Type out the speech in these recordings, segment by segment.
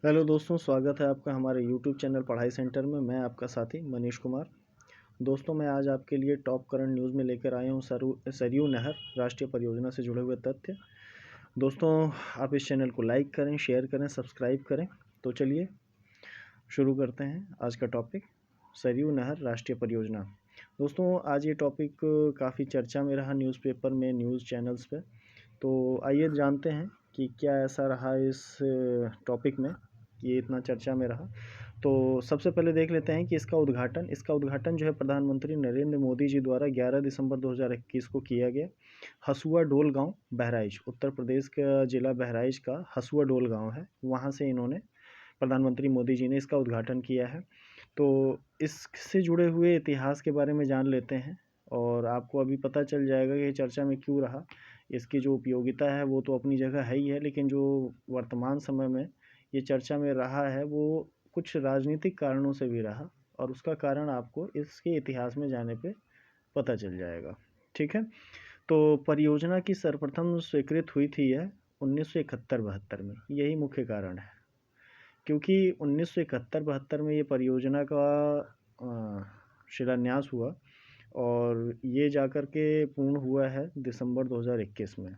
Hello दोस्तों, स्वागत है आपका हमारे यूट्यूब चैनल पढ़ाई सेंटर में। मैं आपका साथी मनीष कुमार। दोस्तों, मैं आज आपके लिए टॉप करंट न्यूज़ में लेकर आया हूँ सरयू नहर राष्ट्रीय परियोजना से जुड़े हुए तथ्य। दोस्तों, आप इस चैनल को लाइक करें, शेयर करें, सब्सक्राइब करें। तो चलिए शुरू करते हैं आज का टॉपिक, सरयू नहर राष्ट्रीय परियोजना। दोस्तों, आज ये टॉपिक काफ़ी चर्चा में रहा न्यूज़पेपर में, न्यूज़ चैनल्स पे। तो आइए जानते हैं कि क्या ऐसा रहा इस टॉपिक में, ये इतना चर्चा में रहा। तो सबसे पहले देख लेते हैं कि इसका उद्घाटन जो है प्रधानमंत्री नरेंद्र मोदी जी द्वारा 11 दिसंबर 2021 को किया गया। हसुआ डोल गांव, बहराइच, उत्तर प्रदेश का जिला बहराइच का हसुआ डोल गांव है, वहां से इन्होंने प्रधानमंत्री मोदी जी ने इसका उद्घाटन किया है। तो इससे जुड़े हुए इतिहास के बारे में जान लेते हैं और आपको अभी पता चल जाएगा कि चर्चा में क्यों रहा। इसकी जो उपयोगिता है वो तो अपनी जगह है ही है, लेकिन जो वर्तमान समय में ये चर्चा में रहा है वो कुछ राजनीतिक कारणों से भी रहा, और उसका कारण आपको इसके इतिहास में जाने पे पता चल जाएगा। ठीक है, तो परियोजना की सर्वप्रथम स्वीकृत हुई थी यह 1971-72 में। यही मुख्य कारण है, क्योंकि 1971-72 में ये परियोजना का शिलान्यास हुआ और ये जाकर के पूर्ण हुआ है दिसंबर 2021 में।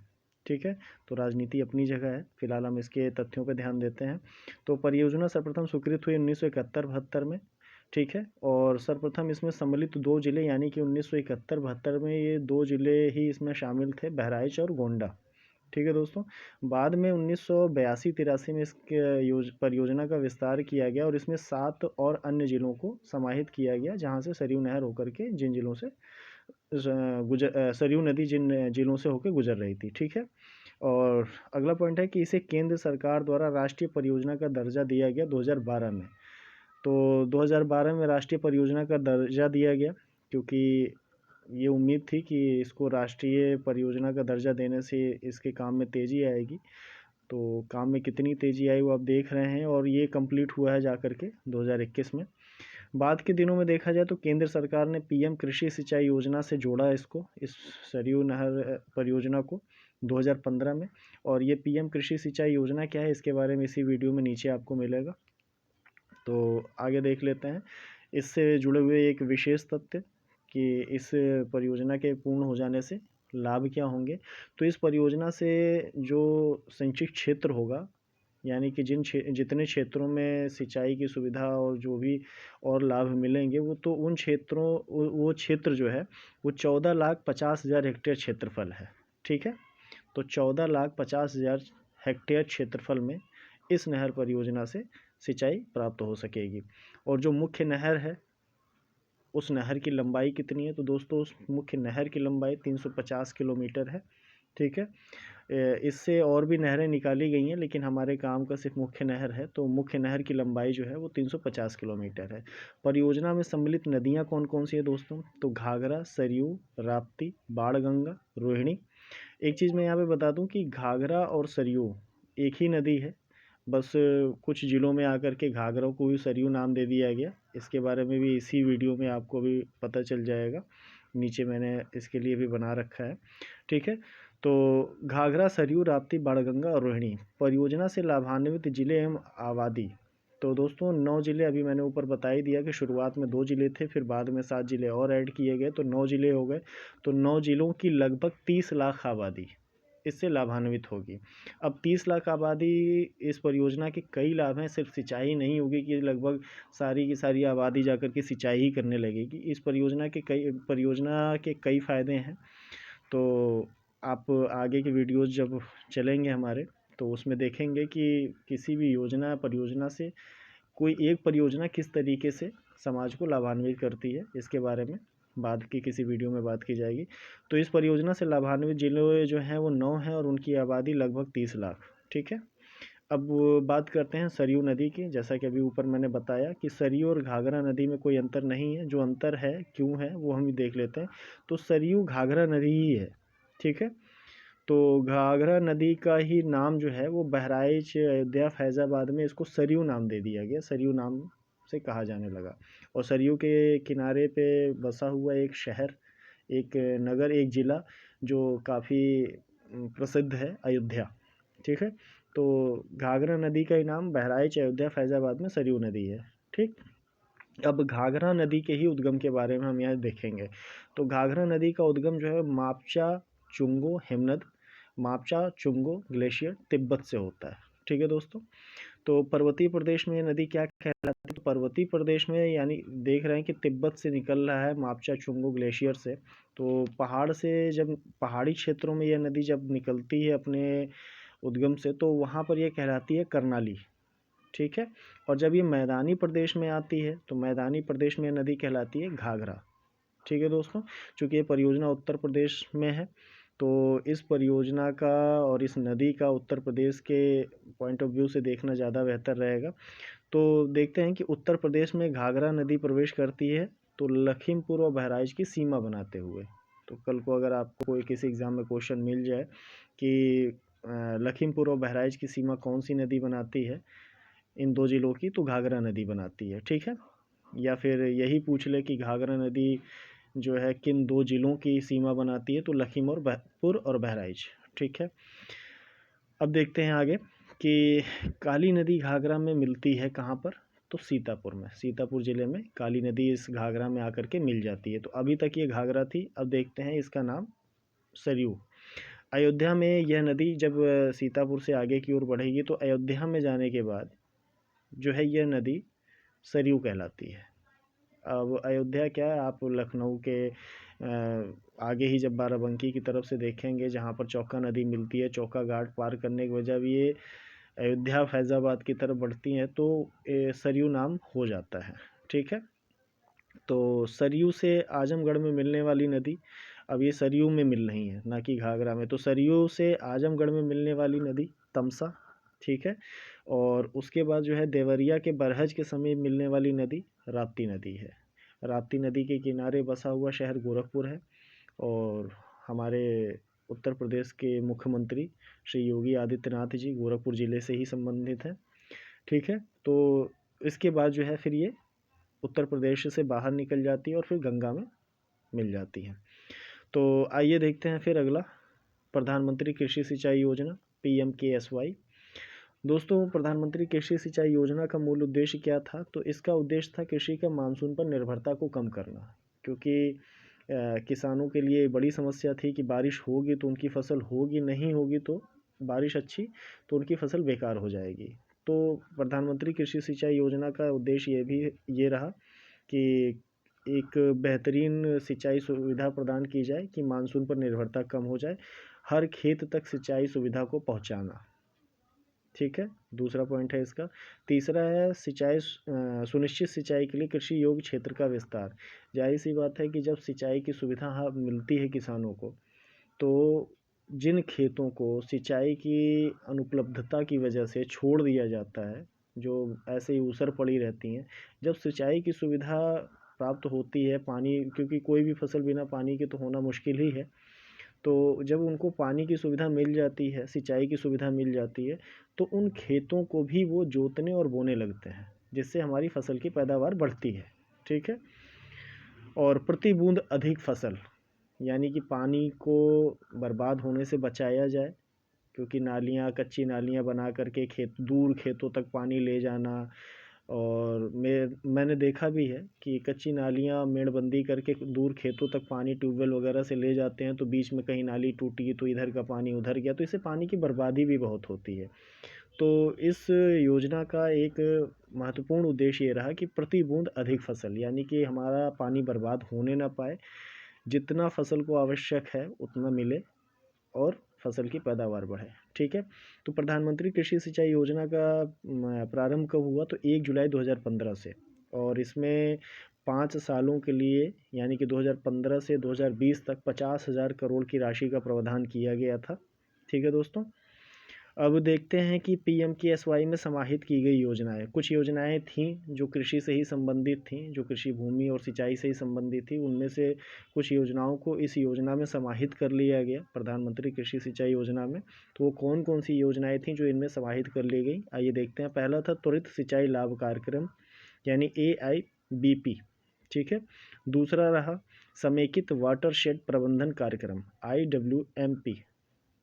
ठीक है, तो राजनीति अपनी जगह है, फिलहाल हम इसके तथ्यों पर ध्यान देते हैं। तो परियोजना सर्वप्रथम स्वीकृत हुई 1971-72 में। ठीक है, और सर्वप्रथम इसमें सम्मिलित दो जिले, यानी कि 1971-72 में ये दो जिले ही इसमें शामिल थे, बहराइच और गोंडा। ठीक है दोस्तों, बाद में 1982-83 में इस परियोजना का विस्तार किया गया और इसमें 7 और अन्य जिलों को समाहित किया गया, जहां से सरयू नहर होकर के जिन जिलों से सरयू नदी जिन जिलों से होकर गुजर रही थी। ठीक है, और अगला पॉइंट है कि इसे केंद्र सरकार द्वारा राष्ट्रीय परियोजना का दर्जा दिया गया 2012 में। तो 2012 में राष्ट्रीय परियोजना का दर्जा दिया गया, क्योंकि ये उम्मीद थी कि इसको राष्ट्रीय परियोजना का दर्जा देने से इसके काम में तेज़ी आएगी। तो काम में कितनी तेज़ी आई वो आप देख रहे हैं, और ये कंप्लीट हुआ है जाकर के 2021 में। बाद के दिनों में देखा जाए तो केंद्र सरकार ने पीएम कृषि सिंचाई योजना से जोड़ा इसको, इस सरयू नहर परियोजना को 2015 में। और ये पीएम कृषि सिंचाई योजना क्या है, इसके बारे में इसी वीडियो में नीचे आपको मिलेगा। तो आगे देख लेते हैं इससे जुड़े हुए एक विशेष तथ्य कि इस परियोजना के पूर्ण हो जाने से लाभ क्या होंगे। तो इस परियोजना से जो संचित क्षेत्र होगा, यानी कि जितने क्षेत्रों में सिंचाई की सुविधा और जो भी और लाभ मिलेंगे, वो तो उन क्षेत्रों वो क्षेत्र जो है वो 14,50,000 हेक्टेयर क्षेत्रफल है। ठीक है, तो 14,50,000 हेक्टेयर क्षेत्रफल में इस नहर परियोजना से सिंचाई प्राप्त हो सकेगी। और जो मुख्य नहर है, उस नहर की लंबाई कितनी है, तो दोस्तों उस मुख्य नहर की लंबाई 350 किलोमीटर है। ठीक है, इससे और भी नहरें निकाली गई हैं, लेकिन हमारे काम का सिर्फ मुख्य नहर है, तो मुख्य नहर की लंबाई जो है वो 350 किलोमीटर है। परियोजना में सम्मिलित नदियां कौन कौन सी है दोस्तों, तो घाघरा, सरयू, राप्ती, बाणगंगा, रोहिणी। एक चीज़ मैं यहाँ पे बता दूँ कि घाघरा और सरयू एक ही नदी है, बस कुछ ज़िलों में आकर के घाघरा को भी सरयू नाम दे दिया गया। इसके बारे में भी इसी वीडियो में आपको भी पता चल जाएगा, नीचे मैंने इसके लिए भी बना रखा है। ठीक है, तो घाघरा, सरयू, राप्ती, बाणगंगा और रोहिणी परियोजना से लाभान्वित जिले एवं आबादी। तो दोस्तों 9 ज़िले अभी मैंने ऊपर बता ही दिया कि शुरुआत में 2 ज़िले थे, फिर बाद में 7 ज़िले और ऐड किए गए, तो 9 ज़िले हो गए। तो 9 ज़िलों की लगभग 30 लाख आबादी इससे लाभान्वित होगी। अब 30 लाख आबादी, इस परियोजना के कई लाभ हैं, सिर्फ सिंचाई नहीं होगी कि लगभग सारी की सारी आबादी जाकर के सिंचाई ही करने लगेगी। इस परियोजना के कई फ़ायदे हैं। तो आप आगे के वीडियोज़ जब चलेंगे हमारे, तो उसमें देखेंगे कि किसी भी परियोजना से कोई एक परियोजना किस तरीके से समाज को लाभान्वित करती है, इसके बारे में बाद की किसी वीडियो में बात की जाएगी। तो इस परियोजना से लाभान्वित जिले जो हैं वो 9 हैं और उनकी आबादी लगभग 30 लाख। ठीक है, अब बात करते हैं सरयू नदी की। जैसा कि अभी ऊपर मैंने बताया कि सरयू और घाघरा नदी में कोई अंतर नहीं है, जो अंतर है क्यों है वो हम देख लेते हैं। तो सरयू घाघरा नदी ही है। ठीक है, तो घाघरा नदी का ही नाम जो है वो बहराइच, अयोध्या, फैज़ाबाद में इसको सरयू नाम दे दिया गया, सरयू नाम से कहा जाने लगा। और सरयू के किनारे पे बसा हुआ एक शहर, एक नगर, एक ज़िला जो काफ़ी प्रसिद्ध है, अयोध्या। ठीक है, तो घाघरा नदी का ही नाम बहराइच, अयोध्या, फैज़ाबाद में सरयू नदी है। ठीक। अब घाघरा नदी के ही उद्गम के बारे में हम यहाँ देखेंगे। तो घाघरा नदी का उद्गम जो है मापचा चुंगो हिमनद, मापचा चुंगो ग्लेशियर तिब्बत से होता है। ठीक है दोस्तों। तो पर्वतीय प्रदेश में ये नदी क्या कहलाती है? तो पर्वतीय प्रदेश में यानी देख रहे हैं कि तिब्बत से निकल रहा है मापचा चुंगो ग्लेशियर से। तो पहाड़ से जब पहाड़ी क्षेत्रों में यह नदी जब निकलती है अपने उद्गम से, तो वहाँ पर यह कहलाती है कर्नाली। ठीक है। और जब ये मैदानी प्रदेश में आती है तो मैदानी प्रदेश में नदी कहलाती है घाघरा। ठीक है दोस्तों। चूँकि ये परियोजना उत्तर प्रदेश में है, तो इस परियोजना का और इस नदी का उत्तर प्रदेश के पॉइंट ऑफ व्यू से देखना ज़्यादा बेहतर रहेगा। तो देखते हैं कि उत्तर प्रदेश में घाघरा नदी प्रवेश करती है तो लखीमपुर और बहराइच की सीमा बनाते हुए। तो कल को अगर आपको कोई किसी एग्ज़ाम में क्वेश्चन मिल जाए कि लखीमपुर और बहराइच की सीमा कौन सी नदी बनाती है इन दो ज़िलों की, तो घाघरा नदी बनाती है। ठीक है। या फिर यही पूछ ले कि घाघरा नदी जो है किन दो ज़िलों की सीमा बनाती है, तो लखीमपुर और बहराइच। ठीक है। अब देखते हैं आगे कि काली नदी घाघरा में मिलती है कहाँ पर? तो सीतापुर में, सीतापुर ज़िले में काली नदी इस घाघरा में आकर के मिल जाती है। तो अभी तक ये घाघरा थी, अब देखते हैं इसका नाम सरयू। अयोध्या में यह नदी जब सीतापुर से आगे की ओर बढ़ेगी तो अयोध्या में जाने के बाद जो है यह नदी सरयू कहलाती है। अब अयोध्या क्या है, आप लखनऊ के आगे ही जब बाराबंकी की तरफ से देखेंगे जहाँ पर चौका नदी मिलती है, चौका घाट पार करने के वजह भी ये अयोध्या फैज़ाबाद की तरफ बढ़ती हैं, तो सरयू नाम हो जाता है। ठीक है। तो सरयू से आजमगढ़ में मिलने वाली नदी, अब ये सरयू में मिल रही है ना कि घाघरा में। तो सरयू से आजमगढ़ में मिलने वाली नदी तमसा। ठीक है। और उसके बाद जो है देवरिया के बरहज के समीप मिलने वाली नदी राप्ती नदी है। राप्ती नदी के किनारे बसा हुआ शहर गोरखपुर है और हमारे उत्तर प्रदेश के मुख्यमंत्री श्री योगी आदित्यनाथ जी गोरखपुर ज़िले से ही संबंधित हैं। ठीक है। तो इसके बाद जो है फिर ये उत्तर प्रदेश से बाहर निकल जाती है और फिर गंगा में मिल जाती है। तो आइए देखते हैं फिर अगला, प्रधानमंत्री कृषि सिंचाई योजना PMKSY। दोस्तों, प्रधानमंत्री कृषि सिंचाई योजना का मूल उद्देश्य क्या था? तो इसका उद्देश्य था कृषि का मानसून पर निर्भरता को कम करना, क्योंकि किसानों के लिए बड़ी समस्या थी कि बारिश होगी तो उनकी फसल होगी, नहीं होगी तो बारिश अच्छी तो उनकी फसल बेकार हो जाएगी। तो प्रधानमंत्री कृषि सिंचाई योजना का उद्देश्य ये रहा कि एक बेहतरीन सिंचाई सुविधा प्रदान की जाए कि मानसून पर निर्भरता कम हो जाए, हर खेत तक सिंचाई सुविधा को पहुंचाना। ठीक है। दूसरा पॉइंट है इसका। तीसरा है सुनिश्चित सिंचाई के लिए कृषि योग्य क्षेत्र का विस्तार। जाहिर सी बात है कि जब सिंचाई की सुविधा मिलती है किसानों को, तो जिन खेतों को सिंचाई की अनुपलब्धता की वजह से छोड़ दिया जाता है, जो ऐसे ही ऊसर पड़ी रहती हैं, जब सिंचाई की सुविधा प्राप्त होती है, पानी, क्योंकि कोई भी फसल बिना पानी के तो होना मुश्किल ही है, तो जब उनको पानी की सुविधा मिल जाती है, सिंचाई की सुविधा मिल जाती है, तो उन खेतों को भी वो जोतने और बोने लगते हैं, जिससे हमारी फसल की पैदावार बढ़ती है। ठीक है। और प्रति बूंद अधिक फसल, यानी कि पानी को बर्बाद होने से बचाया जाए, क्योंकि नालियाँ, कच्ची नालियाँ बना करके दूर खेतों तक पानी ले जाना। और मैंने देखा भी है कि कच्ची नालियाँ मेड़बंदी करके दूर खेतों तक पानी ट्यूबवेल वगैरह से ले जाते हैं, तो बीच में कहीं नाली टूटी तो इधर का पानी उधर गया, तो इससे पानी की बर्बादी भी बहुत होती है। तो इस योजना का एक महत्वपूर्ण उद्देश्य ये रहा कि प्रति बूंद अधिक फसल, यानी कि हमारा पानी बर्बाद होने ना पाए, जितना फसल को आवश्यक है उतना मिले और फसल की पैदावार बढ़े। ठीक है। तो प्रधानमंत्री कृषि सिंचाई योजना का प्रारंभ कब हुआ? तो 1 जुलाई 2015 से, और इसमें 5 सालों के लिए यानी कि 2015 से 2020 तक 50,000 करोड़ की राशि का प्रावधान किया गया था। ठीक है दोस्तों। अब देखते हैं कि PMKSY में समाहित की गई योजनाएं, कुछ योजनाएं थीं जो कृषि से ही संबंधित थीं, जो कृषि भूमि और सिंचाई से ही संबंधित थी। उनमें से कुछ योजनाओं को इस योजना में समाहित कर लिया गया, प्रधानमंत्री कृषि सिंचाई योजना में। तो वो कौन कौन सी योजनाएं थीं जो इनमें समाहित कर ली गई, आइए देखते हैं। पहला था त्वरित सिंचाई लाभ कार्यक्रम, यानी AIBP। ठीक है। दूसरा रहा समेकित वाटरशेड प्रबंधन कार्यक्रम, IWMP।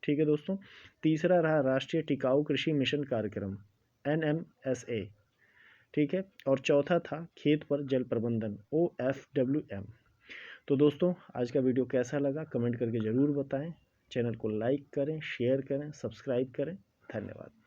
ठीक है दोस्तों। तीसरा रहा राष्ट्रीय टिकाऊ कृषि मिशन कार्यक्रम, NMSA, ठीक है। और चौथा था खेत पर जल प्रबंधन, OFWM। तो दोस्तों आज का वीडियो कैसा लगा कमेंट करके ज़रूर बताएं। चैनल को लाइक करें, शेयर करें, सब्सक्राइब करें। धन्यवाद।